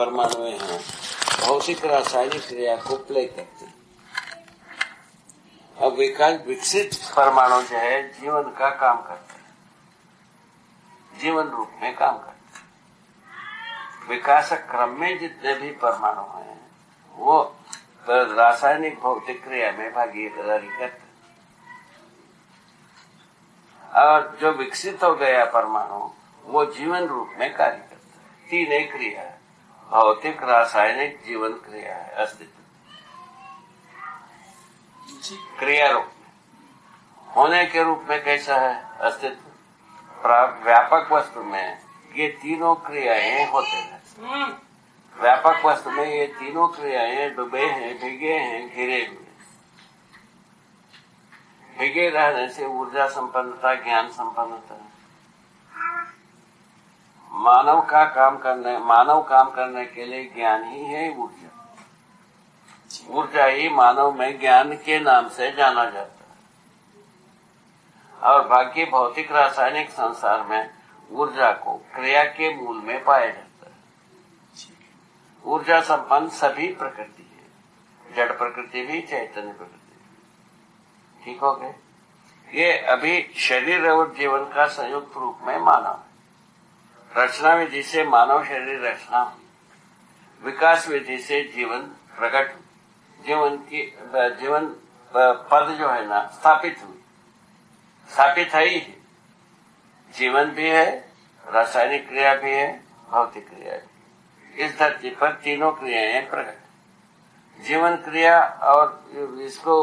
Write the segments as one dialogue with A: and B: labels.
A: परमाणु हैं भौतिक रासायनिक क्रिया को प्ले करते हैं। अब विकसित परमाणु जो है जीवन का काम करते हैं, जीवन रूप में काम करते हैं। विकास क्रम में जितने भी परमाणु हैं वो रासायनिक भौतिक क्रिया में भागीदारी करते हैं। और जो विकसित हो गया परमाणु वो जीवन रूप में कार्य करता है। तीन एक क्रिया है, भौतिक रासायनिक जीवन क्रिया है। अस्तित्व क्रिया रूप में, होने के रूप में कैसा है अस्तित्व। व्यापक वस्तु में ये तीनों क्रियाएं होते हैं। व्यापक वस्तु में ये तीनों क्रियाएं डूबे हैं, भीगे हैं, घिरे हुए। भीगे रहने से ऊर्जा संपन्नता, ज्ञान संपन्नता है। मानव काम करने के लिए ज्ञान ही है ऊर्जा। ऊर्जा ही मानव में ज्ञान के नाम से जाना जाता है। और बाकी भौतिक रासायनिक संसार में ऊर्जा को क्रिया के मूल में पाया जाता है। ऊर्जा संपन्न सभी प्रकृति है, जड़ प्रकृति भी, चैतन्य प्रकृति। ठीक हो गए। ये अभी शरीर और जीवन का संयुक्त रूप में मानव रचना विधि से मानव शरीर रचना हुई, विकास विधि से जीवन प्रकट हुई, जीवन पद जो है ना स्थापित हुई, स्थापित है ही है। जीवन भी है, रासायनिक क्रिया भी है, भौतिक क्रिया भी। इस धरती पर तीनों क्रियाएं प्रकट। जीवन क्रिया और इसको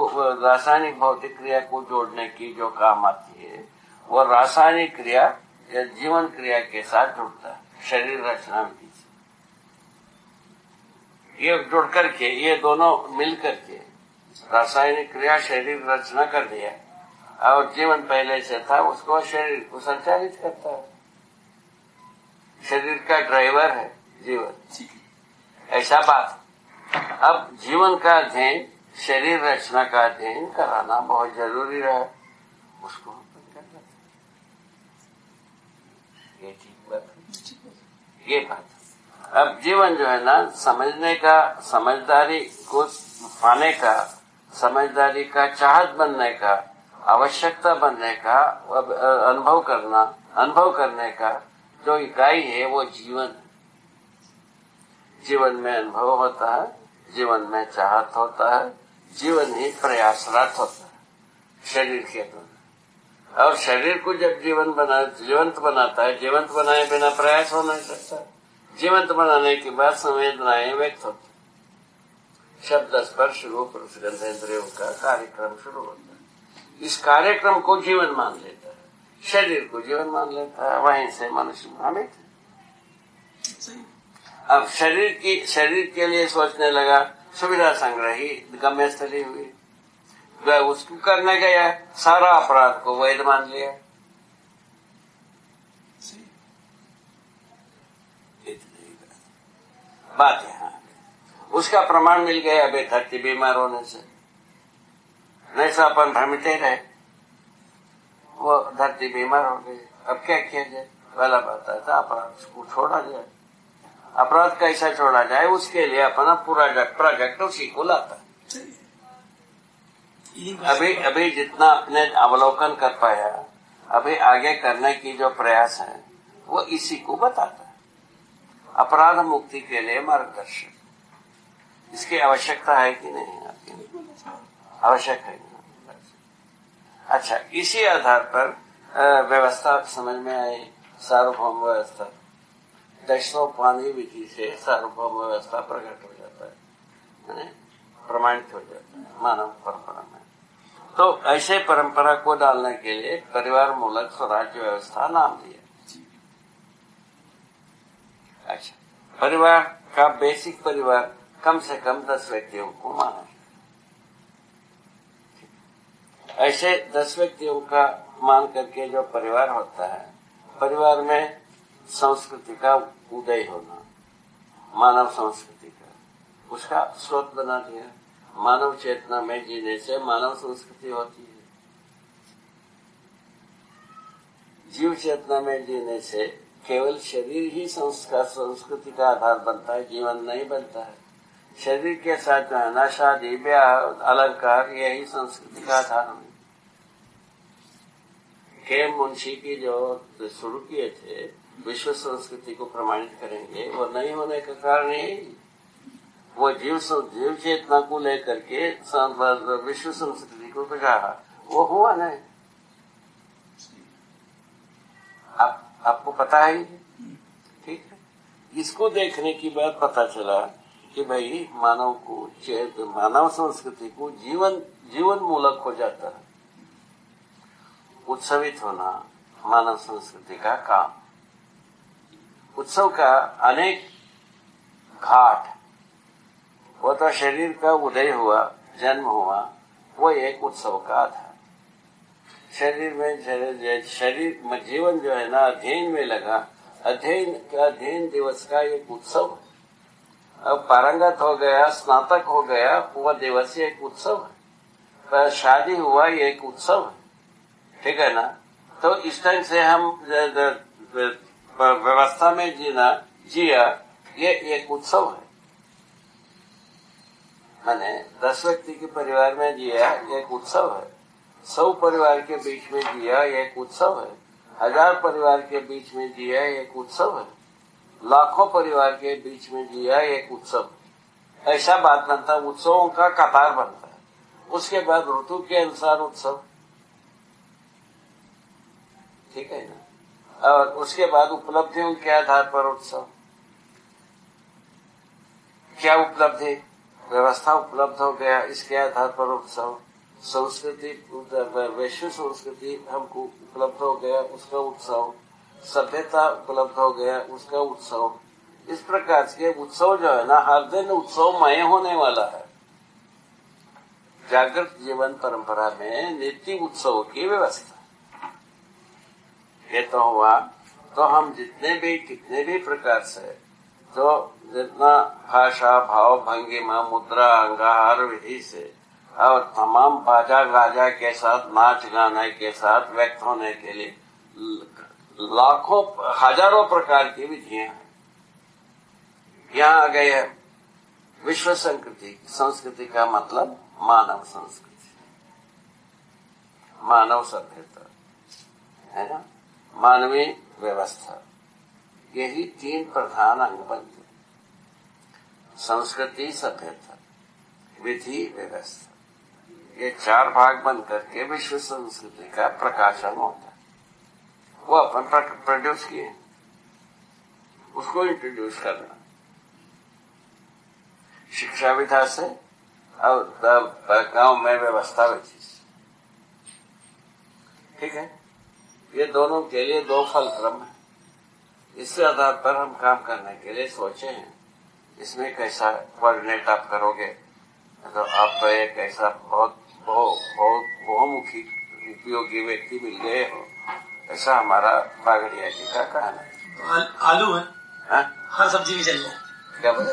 A: रासायनिक भौतिक क्रिया को जोड़ने की जो काम आती है वो रासायनिक क्रिया या जीवन क्रिया के साथ जुड़ता है शरीर रचना विधि से। ये जुड़ करके, ये दोनों मिल करके रासायनिक क्रिया शरीर रचना कर दिया और जीवन पहले से था उसको शरीर को संचालित करता है। शरीर का ड्राइवर है जीवन, ऐसा बात। अब जीवन का अध्ययन, शरीर रचना का अध्ययन कराना बहुत जरूरी रहा, उसको ये ठीक बात है। ये बात अब जीवन जो है ना समझने का, समझदारी को पाने का, समझदारी का चाहत बनने का, आवश्यकता बनने का, अनुभव करने का जो इकाई है वो जीवन। जीवन में अनुभव होता है, जीवन में चाहत होता है, जीवन ही प्रयासरत होता है शरीर के द्वारा। और शरीर को जब जीवंत बनाता है, जीवंत बनाए बिना प्रयास हो नहीं सकता। जीवंत बनाने के बाद संवेदनाएं व्यक्त होती, शब्द स्पर्श रूप रसगंधेंद्रियों का कार्यक्रम शुरू होता है। इस कार्यक्रम को जीवन मान लेता है, शरीर को जीवन मान लेता है, वहीं से मनुष्य भ्रमित है। अब शरीर के लिए सोचने लगा, सुविधा संग्रही गम्यस्थली हुई, उसको करने गया, सारा अपराध को वैध मान लिया। बात यहाँ उसका प्रमाण मिल गया। अबे धरती बीमार होने से नहीं तो अपन भ्रमित ही रहे, वो धरती बीमार हो गई। अब क्या किया जाए? पहला बात आता अपराध को छोड़ा जाए। अपराध कैसा छोड़ा जाए उसके लिए अपना पूरा प्रोजेक्ट उसी को लाता। अभी जितना अपने अवलोकन कर पाया, अभी आगे करने की जो प्रयास है वो इसी को बताता है। अपराध मुक्ति के लिए मार्गदर्शन, इसकी आवश्यकता है कि नहीं? आपकी आवश्यक है। अच्छा, इसी आधार पर व्यवस्था समझ में आई, सार्वभौम व्यवस्था। दशोपानी विधि से सार्वभौम व्यवस्था प्रकट हो जाता है, प्रमाणित हो जाता है मानव परंपरा में। तो ऐसे परंपरा को डालने के लिए परिवार मूलक स्वराज्य व्यवस्था नाम दिया। अच्छा, परिवार का बेसिक परिवार कम से कम 10 व्यक्तियों को माना। ऐसे 10 व्यक्तियों का मान करके जो परिवार होता है, परिवार में संस्कृति का उदय होना, मानव संस्कृति का उसका स्रोत बना दिया। मानव चेतना में जीने से मानव संस्कृति होती है। जीव चेतना में जीने से केवल शरीर ही संस्कार संस्कृति का आधार बनता है, जीवन नहीं बनता है। शरीर के साथ जो है ना शादी ब्याह अलंकार यही संस्कृति का आधार नहीं। के मुंशी की जो शुरू किए थे विश्व संस्कृति को प्रमाणित करेंगे, वो नहीं होने का कारण यही, वो जीव चेतना को लेकर के विश्व संस्कृति को बिगाड़ा, वो हुआ नहीं। आपको पता है, ठीक है। इसको देखने की बात पता चला कि भाई मानव संस्कृति को जीवन मूलक हो जाता है। उत्सवित होना मानव संस्कृति का काम। उत्सव का अनेक घाट, वो तो शरीर का उदय हुआ, जन्म हुआ, वो एक उत्सव का आधार। शरीर में जीवन जो है ना अध्ययन में लगा, अध्ययन दिवस का एक उत्सव है। अब पारंगत हो गया, स्नातक हो गया, वो दिवस एक उत्सव है। शादी हुआ, ये एक उत्सव है, ठीक है ना। तो इस टाइम से हम व्यवस्था में जिया, ये एक उत्सव है। मैंने 10 व्यक्ति के परिवार में जिया, एक उत्सव है। 100 परिवार के बीच में जिया, एक उत्सव है। 1000 परिवार के बीच में जिया, एक उत्सव है। लाखों परिवार के बीच में जिया, एक उत्सव। ऐसा बात बनता है, उत्सवों का कतार बनता है। उसके बाद ऋतु के अनुसार उत्सव, ठीक है ना। और उसके बाद उपलब्धियों के आधार पर उत्सव। क्या उपलब्धि, व्यवस्था उपलब्ध हो गया, इसके आधार पर उत्सव। संस्कृति, वैश्विक संस्कृति हमको उपलब्ध हो गया, उसका उत्सव। सभ्यता उपलब्ध हो गया, उसका उत्सव। इस प्रकार के उत्सव जो है ना, हर दिन उत्सवमय होने वाला है। जागृत जीवन परंपरा में नित्य उत्सव की व्यवस्था, ये तो हुआ। तो हम कितने भी प्रकार से, तो जितना भाषा, भाव, भंगिमा, मुद्रा, अंगाहार विधि से और तमाम बाजा गाजा के साथ, नाच गाने के साथ व्यक्त होने के लिए लाखों हजारों प्रकार की विधियां हैं। यहाँ आ गए है विश्व संस्कृति का मतलब मानव संस्कृति, मानव सभ्यता है ना, मानवीय व्यवस्था। यही 3 प्रधान अंग बनते, संस्कृति, सभ्यता, विधि, व्यवस्था। ये 4 भाग बन करके विश्व संस्कृति का प्रकाशन होता है। वो अपन प्रोड्यूस किए, उसको इंट्रोड्यूस करना शिक्षा विधा से और गांव में व्यवस्था विधि से, ठीक है। ये दोनों के लिए 2 फल क्रम है। इसके आधार पर हम काम करने के लिए सोचे हैं। इसमें कैसा कोऑर्डिनेट आप करोगे, तो आप तो एक ऐसा बहुत बहुमुखी उपयोगी व्यक्ति मिल गए हो, ऐसा हमारा बागड़िया जी का कहना है।
B: आलू है, हर सब्जी में चल जाए।
A: क्या बोले?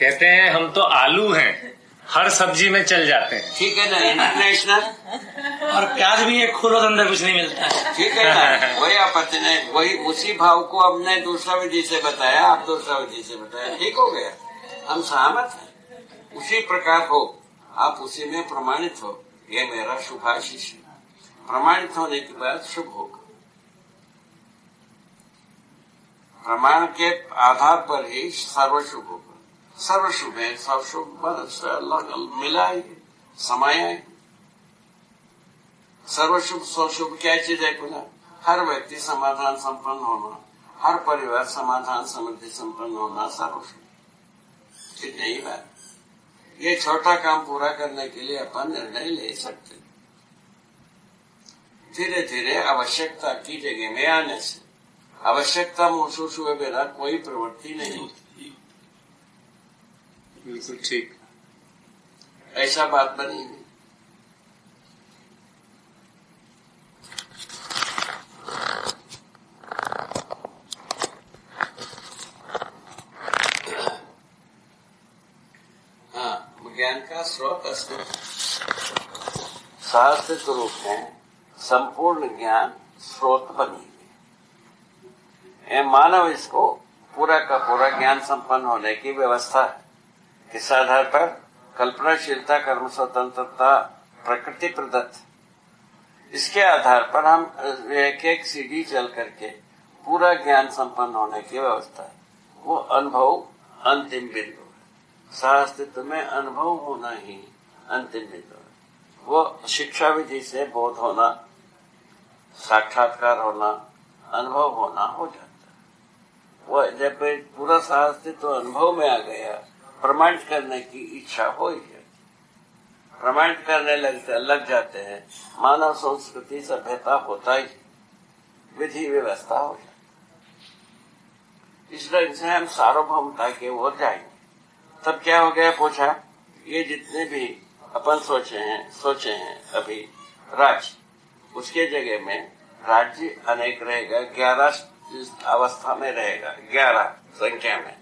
C: कहते हैं हम तो आलू हैं, हर सब्जी में चल जाते हैं।
A: ठीक है ना, इंटरनेशनल।
B: और प्याज भी एक खोलो तो अंदर कुछ नहीं मिलता है।
A: ठीक है ना, वही आपत्ति नहीं, वही उसी भाव को हमने दूसरा विधि से बताया, आप दूसरा विधि से बताया, ठीक हो गया। हम सहमत हैं, उसी प्रकार हो, आप उसी में प्रमाणित हो। ये मेरा शुभाशीष है। प्रमाणित होने के बाद शुभ होगा। प्रमाण के आधार पर ही सर्वशुभ होगा। सर्वशुभ है, सर्वशुभ अलग मिला है, समय है। सर्वशुभ स्वशुभ क्या चीज है? पुनः हर व्यक्ति समाधान संपन्न होना, हर परिवार समाधान समृद्धि संपन्न होना सर्वशुभ। इतनी ही बात। ये छोटा काम पूरा करने के लिए अपन निर्णय ले सकते। धीरे धीरे आवश्यकता की जगह में आने से, आवश्यकता महसूस हुए बिना कोई प्रवृत्ति नहीं होती।
C: बिल्कुल ठीक,
A: ऐसा बात बनी है। ज्ञान का स्रोत अस्तित्व, सहस्तित्व रूप में संपूर्ण ज्ञान स्रोत बनी हुई। मानव इसको पूरा का पूरा ज्ञान संपन्न होने की व्यवस्था है। किस आधार पर? कल्पनाशीलता, कर्म स्वतंत्रता, प्रकृति प्रदत्त। इसके आधार पर हम एक एक सीढ़ी चल करके पूरा ज्ञान संपन्न होने की व्यवस्था है। वो अनुभव अंतिम बिंदु है। सह-अस्तित्व में अनुभव होना ही अंतिम बिंदु है। वो शिक्षा विधि से बोध होना, साक्षात्कार होना, अनुभव होना हो जाता है। वो जब पूरा सह-अस्तित्व अनुभव में आ गया, प्रमाणित करने की इच्छा हो ही जाती, प्रमाणित करने लग जाते हैं। मानव संस्कृति सभ्यता होता ही, विधि व्यवस्था हो जाती। इस ढंग से हम सार्वभौमता की ओर जाएंगे। तब क्या हो गया? पूछा, ये जितने भी अपन सोचे हैं अभी राज्य, उसके जगह में राज्य अनेक रहेगा, 11 अवस्था में रहेगा, 11 संख्या में।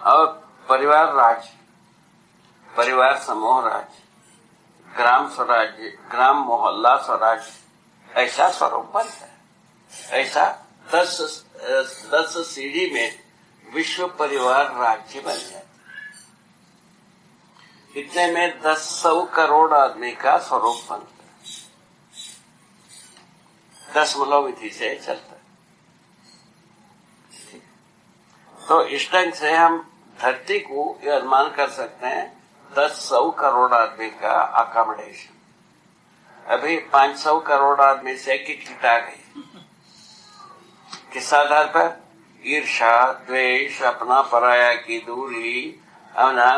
A: और परिवार राज्य, परिवार समूह राज्य, ग्राम स्वराज्य, ग्राम मोहल्ला स्वराज्य, ऐसा स्वरूप बनता है। ऐसा 10 सीढ़ी में विश्व परिवार राज्य बन जाता है। इतने में 100 करोड़ आदमी का स्वरूप बनता है। 10 विधि से चलता है। तो इस ढंग से हम धरती को यह अनुमान कर सकते हैं 100 करोड़ आदमी का अकोमोडेशन। अभी 500 करोड़ आदमी से किटकिटा गई। किस आधार पर? ईर्षा, द्वेष, अपना पराया की दूरी,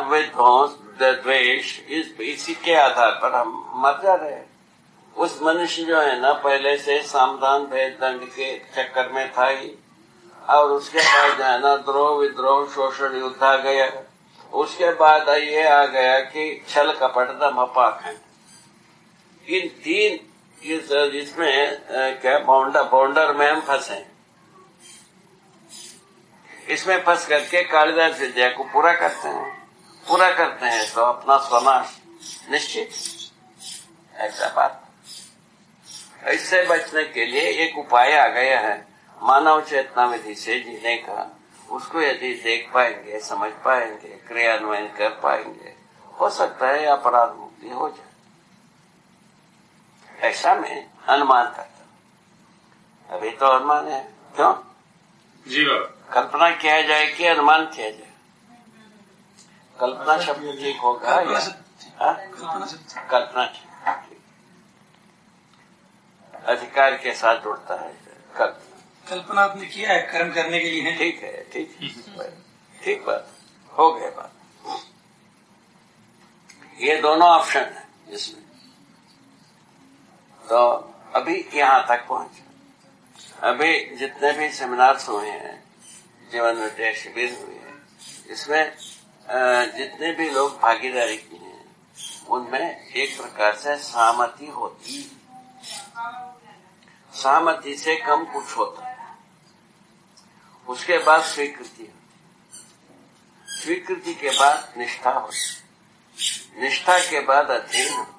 A: विध्वंस, द्वेष, इसी के आधार पर हम मर जा रहे हैं। उस मनुष्य जो है ना, पहले से सामधान भेद दंड के चक्कर में था ही, और उसके बाद जो है ना द्रोह, विद्रोह, शोषण, युद्ध आ गया। उसके बाद ये आ गया कि छल, कपट, दम, पाखंड। इन 3 इसमें क्या बाउंडर में हम फंसे। इसमें फंस करके कालिदास विद्या को पूरा करते हैं तो अपना स्वनाश निश्चित। ऐसा बात। इससे बचने के लिए एक उपाय आ गया है, मानव चेतना विधि से जीने का। उसको यदि देख पाएंगे, समझ पाएंगे, क्रियान्वयन कर पाएंगे, हो सकता है अपराध मुक्ति हो जाए। ऐसा मैं अनुमान करता हूं। अभी तो अनुमान है, क्यों
C: जी बाबा?
A: कल्पना किया जाए कि अनुमान किया जाए? कल्पना शब्द ठीक होगा या कल्पना ठीक? अधिकार के साथ जुड़ता है
B: कल्पना आपने किया है कर्म करने के लिए।
A: ठीक है, ठीक बात हो गए बात। ये दोनों ऑप्शन है इसमें। तो अभी यहाँ तक पहुंचे। अभी जितने भी सेमिनार्स हुए हैं, जीवन विद्या शिविर हुए हैं, इसमें जितने भी लोग भागीदारी की हैं, उनमें एक प्रकार से सहमति होती है। सहमति से कम कुछ होता है। उसके बाद स्वीकृति होती, स्वीकृति के बाद निष्ठा होती, निष्ठा के बाद अध्ययन होता,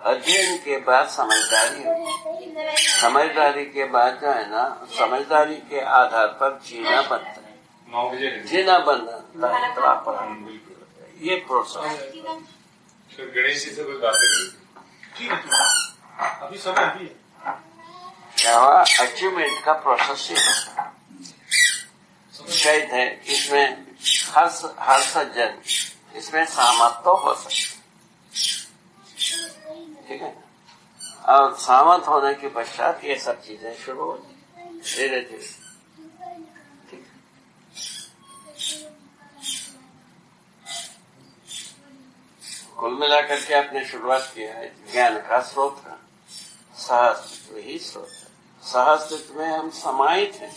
A: अध्ययन के बाद समझदारी होती, समझदारी के बाद जो है ना, समझदारी के आधार पर जीना बनता है। जीना बनता है तो अपराध। ये प्रोसेस।
C: गणेश जी से कोई बातें
B: अभी समय भी
A: क्या हुआ? अचीवमेंट का प्रोसेस है। शायद है इसमें हर सज्जन इसमें सहमत तो हो सकते, ठीक है। और सहमत होने के पश्चात ये सब चीजें शुरू होती धीरे धीरे, ठीक है। कुल मिलाकर के आपने शुरुआत किया है ज्ञान का स्रोत का, सहअस्तित्व ही स्रोत है। सहअस्तित्व में हम समाहित हैं,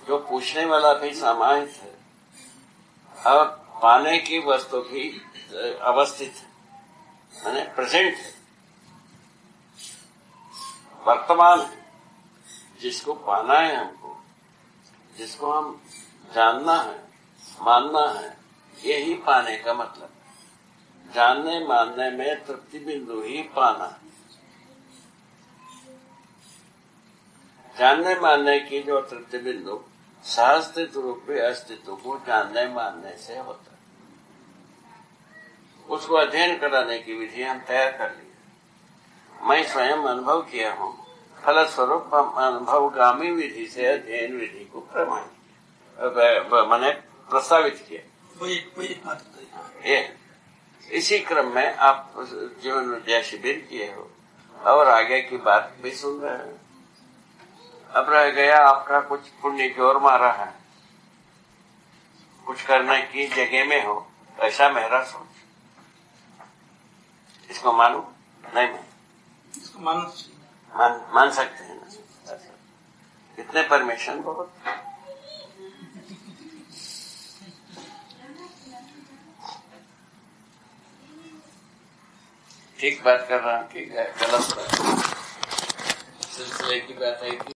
A: जो पूछने वाला भी समाहित है और पाने की वस्तु भी अवस्थित है, माने प्रेजेंट है, वर्तमान है। जिसको पाना है हमको, जिसको हम जानना है, मानना है, यही पाने का मतलब है। जानने मानने में तृप्ति बिंदु ही पाना है। जानने मानने की जो तृप्ति बिंदु सहअस्तित्व रूप में अस्तित्व को जानने मानने से होता है। उसको अध्ययन कराने की विधि हम तैयार कर ली। मैं स्वयं अनुभव किया हूँ, फलस्वरूप अनुभवगामी विधि से अध्ययन विधि को मैंने प्रस्तावित किया। ये इसी क्रम में आप जीवन विद्या शिविर किए हो और आगे की बात भी सुन रहे हैं। अब रह गया आपका कुछ पुण्य की ओर मारा है, कुछ करने की जगह में हो, ऐसा मेरा सोच। इसको मानो नहीं मान सकते हैं ना? कितने परमिशन बहुत। ठीक बात कर रहा हूँ कि गलत बात सिलसिले की बात है कि